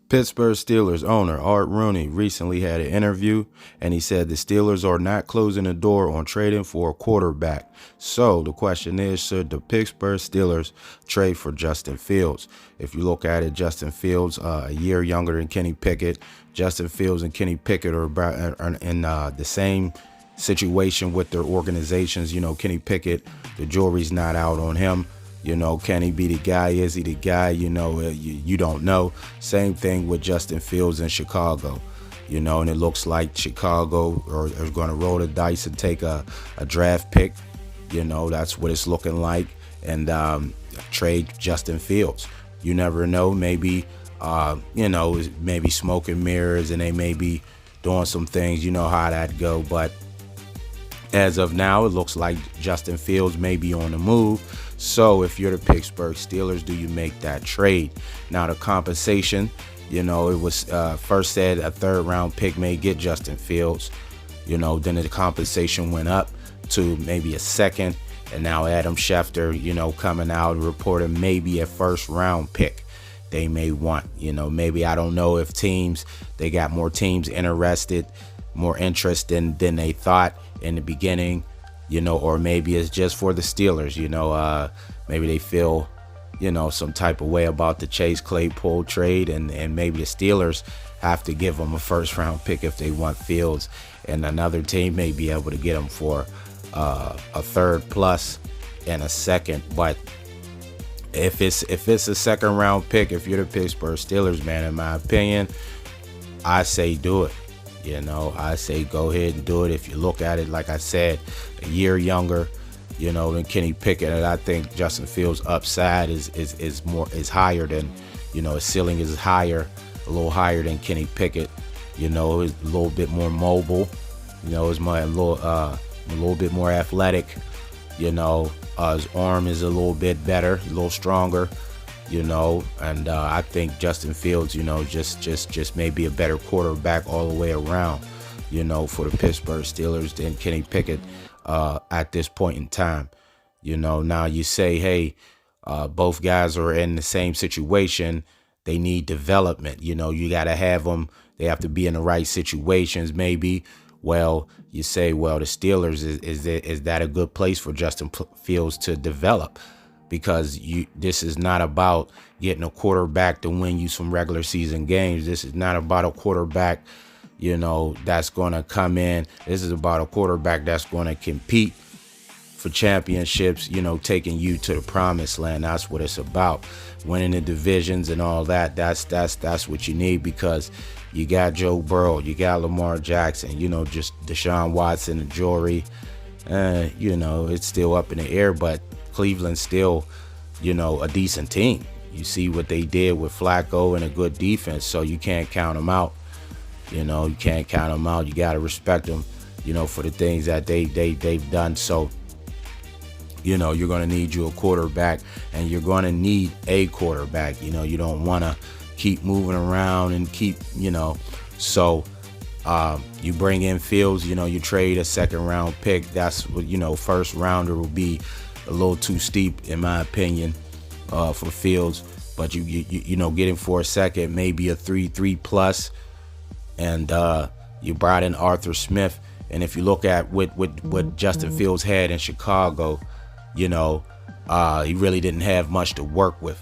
Pittsburgh Steelers owner Art Rooney recently had an interview, and he said the Steelers are not closing the door on trading for a quarterback. So the question is, should the Pittsburgh Steelers trade for Justin Fields? If you look at it, Justin Fields, a year younger than Kenny Pickett. Justin Fields and Kenny Pickett are in the same situation with their organizations. Kenny Pickett, the jury's not out on him. Can he be the guy? Is he the guy? You don't know. Same thing with Justin Fields in Chicago. And it looks like Chicago are going to roll the dice and take a draft pick. That's what it's looking like. And trade Justin Fields. You never know. Maybe, maybe smoke and mirrors, and they may be doing some things. You know how that go. But as of now, it looks like Justin Fields may be on the move. So if you're the Pittsburgh Steelers, do you make that trade? Now, the compensation, it was first said a third-round pick may get Justin Fields. Then the compensation went up to maybe a second. And now Adam Schefter, coming out and reporting maybe a first-round pick they may want. Maybe, I don't know if they got more teams interested, more interest than they thought in the beginning. Or maybe it's just for the Steelers, maybe they feel, some type of way about the Chase Claypool trade, and maybe the Steelers have to give them a first round pick if they want Fields, and another team may be able to get them for a third plus and a second. But if it's a second round pick, if you're the Pittsburgh Steelers, man, in my opinion, I say do it. I say go ahead and do it. If you look at it, like I said, a year younger, than Kenny Pickett, and I think Justin Fields' upside is higher than, his ceiling is higher, a little higher than Kenny Pickett. He's a little bit more mobile. He's a little bit more athletic. His arm is a little bit better, a little stronger. And I think Justin Fields, just may be a better quarterback all the way around, for the Pittsburgh Steelers than Kenny Pickett at this point in time. Now you say, hey, both guys are in the same situation. They need development. You got to have them. They have to be in the right situations, maybe. Well, you say, well, the Steelers, is that a good place for Justin Fields to develop? Because this is not about getting a quarterback to win you some regular season games. This is not about a quarterback, that's going to come in. This is about a quarterback that's going to compete for championships, taking you to the promised land. That's what it's about. Winning the divisions and all that. That's what you need, because you got Joe Burrow, you got Lamar Jackson, just Deshaun Watson, the jury. It's still up in the air, but Cleveland's still, a decent team. You see what they did with Flacco and a good defense, so you can't count them out. You can't count them out. You got to respect them, for the things that they've done. So, you're going to need you a quarterback, and you're going to need a quarterback. You don't want to keep moving around and keep, so you bring in Fields, you trade a second round pick. That's what, first rounder will be a little too steep, in my opinion, for Fields. But you get him for a second, maybe a 3 plus, and you brought in Arthur Smith. And if you look at what Justin Fields had in Chicago, he really didn't have much to work with.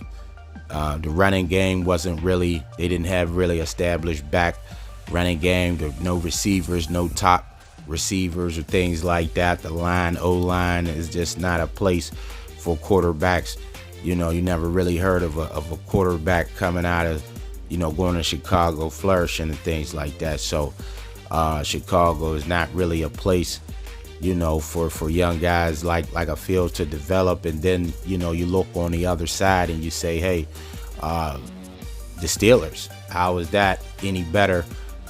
The running game wasn't really, they didn't have really established back running game. There were no receivers, no top receivers or things like that. The O-line is just not a place for quarterbacks. You never really heard of a quarterback coming out of, going to Chicago flourishing and things like that. So Chicago is not really a place, for young guys like a Fields to develop. And then, you look on the other side and you say, hey, the Steelers, how is that any better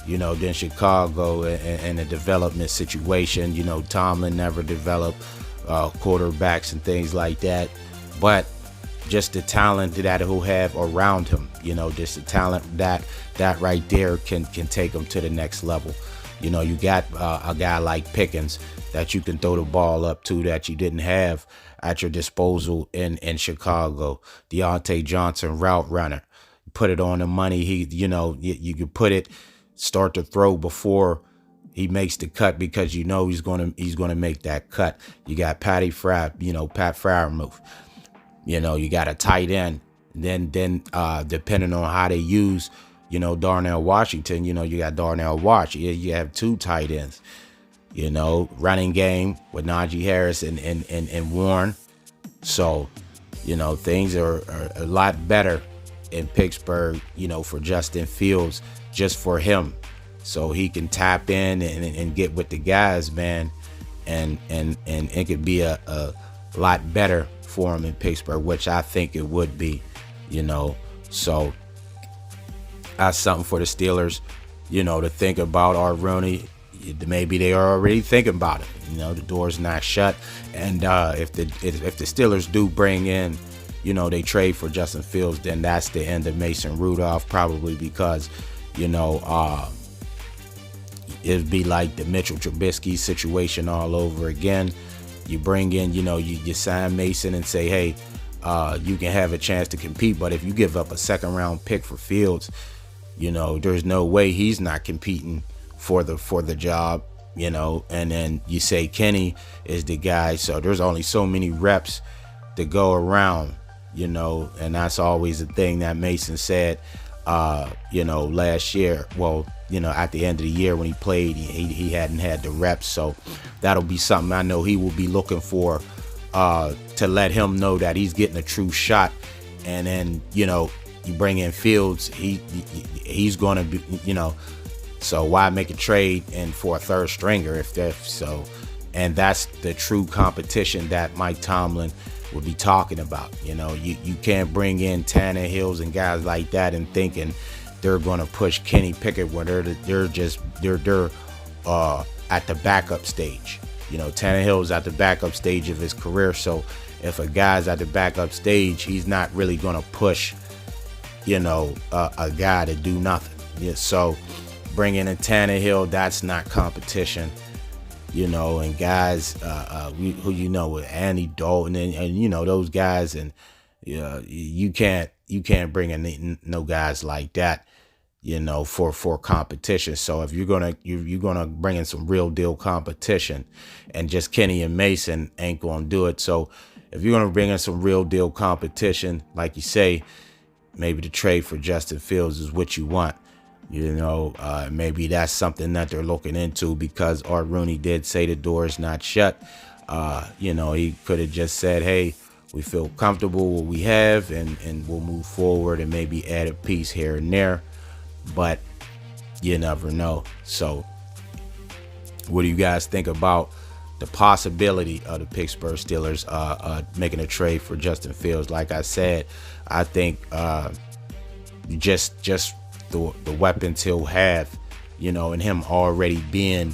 than Chicago in a development situation? Tomlin never developed quarterbacks and things like that, but just the talent that he'll have around him, just the talent that right there can take him to the next level. You got a guy like Pickens that you can throw the ball up to that you didn't have at your disposal in Chicago. Deontay Johnson, route runner. put it on the money. You could put it, start to throw before he makes the cut, because he's gonna make that cut. You got Pat Freiermuth. You got a tight end. Then depending on how they use, Darnell Washington, you got Darnell Wash. You have two tight ends. Running game with Najee Harris and Warren. So, things are a lot better in Pittsburgh, for Justin Fields, just for him. So he can tap in and get with the guys, man. And it could be a lot better for him in Pittsburgh, which I think it would be, So that's something for the Steelers, to think about. Art Rooney, maybe they are already thinking about it. The door's not shut. And if the Steelers do bring in, they trade for Justin Fields, then that's the end of Mason Rudolph, probably because, it'd be like the Mitchell Trubisky situation all over again. You bring in, you sign Mason and say, hey, you can have a chance to compete. But if you give up a second-round pick for Fields, there's no way he's not competing for the job, And then you say Kenny is the guy. So there's only so many reps to go around, And that's always the thing that Mason said, last year. Well, at the end of the year when he played, he hadn't had the reps. So that'll be something I know he will be looking for, to let him know that he's getting a true shot. And then, you bring in Fields, he's going to be, so why make a trade and for a third stringer if they're so? And that's the true competition that Mike Tomlin would be talking about. You can't bring in Tannehills and guys like that and thinking they're going to push Kenny Pickett when they're at the backup stage. Tannehill's at the backup stage of his career. So if a guy's at the backup stage, he's not really going to push, a guy to do nothing. Yeah, so bringing in Tannehill, that's not competition. And guys who with Andy Dalton and those guys, and you can't bring in no guys like that, for competition. So if you're gonna bring in some real deal competition, and just Kenny and Mason ain't gonna do it. So if you're gonna bring in some real deal competition, like you say, maybe the trade for Justin Fields is what you want. Maybe that's something that they're looking into, because Art Rooney did say the door is not shut. He could have just said, hey, we feel comfortable with what we have, and we'll move forward and maybe add a piece here and there. But you never know. So what do you guys think about the possibility of the Pittsburgh Steelers making a trade for Justin Fields? Like I said, I think just the weapons he'll have, and him already being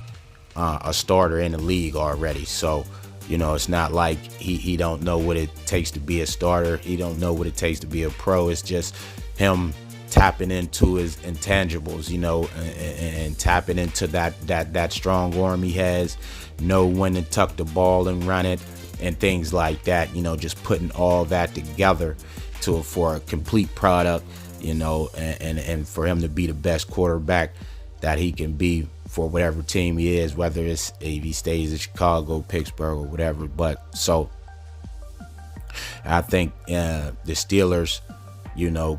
a starter in the league already. So, it's not like he don't know what it takes to be a starter. He don't know what it takes to be a pro. It's just him tapping into his intangibles, and tapping into that strong arm he has, know when to tuck the ball and run it, and things like that. Just putting all that together for a complete product. And for him to be the best quarterback that he can be for whatever team he is, whether it's if he stays in Chicago, Pittsburgh, or whatever. But so I think the Steelers,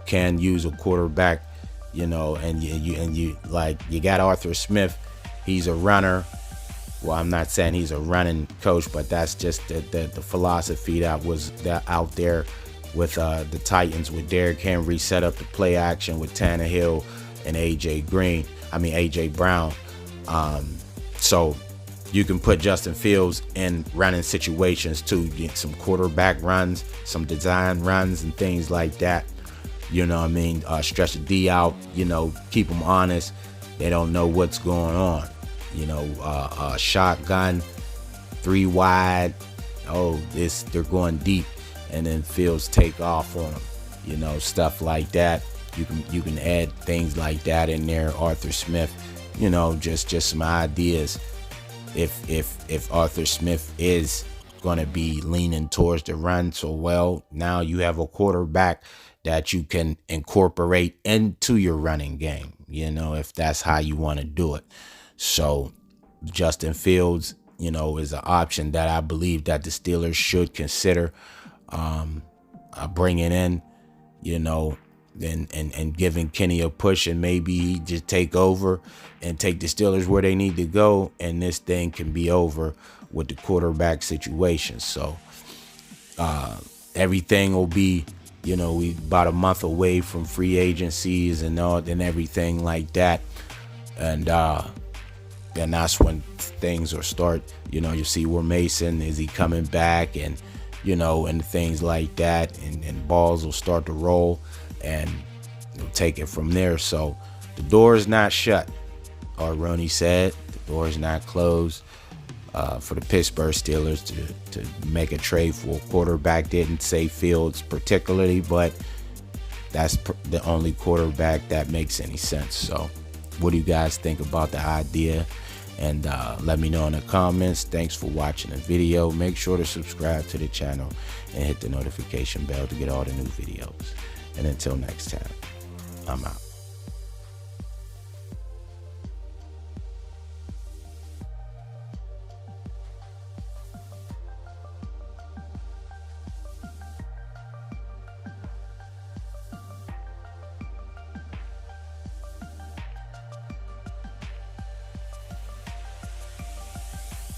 can use a quarterback, and you got Arthur Smith. He's a runner. Well, I'm not saying he's a running coach, but that's just the philosophy that was out there with the Titans, with Derrick Henry, set up the play action with Tannehill and AJ Brown. So you can put Justin Fields in running situations too, get some quarterback runs, some design runs and things like that. Stretch the D out, keep them honest. They don't know what's going on. Shotgun, 3 wide. They're going deep. And then Fields take off on them, stuff like that. You can add things like that in there. Arthur Smith, just some ideas. If Arthur Smith is going to be leaning towards the run, so now you have a quarterback that you can incorporate into your running game, if that's how you want to do it. So Justin Fields, is an option that I believe that the Steelers should consider bringing in, and giving Kenny a push, and maybe he just take over and take the Steelers where they need to go, and this thing can be over with the quarterback situation. So everything will be, we about a month away from free agencies and everything like that, and that's when things will start. You see where Mason is, he coming back, and and things like that, and balls will start to roll, and you'll take it from there. So the door is not shut. Art Rooney said the door is not closed for the Pittsburgh Steelers to make a trade for a quarterback. Didn't say Fields particularly, but that's the only quarterback that makes any sense. So what do you guys think about the idea? And let me know in the comments. Thanks for watching the video. Make sure to subscribe to the channel and hit the notification bell to get all the new videos. And until next time, I'm out.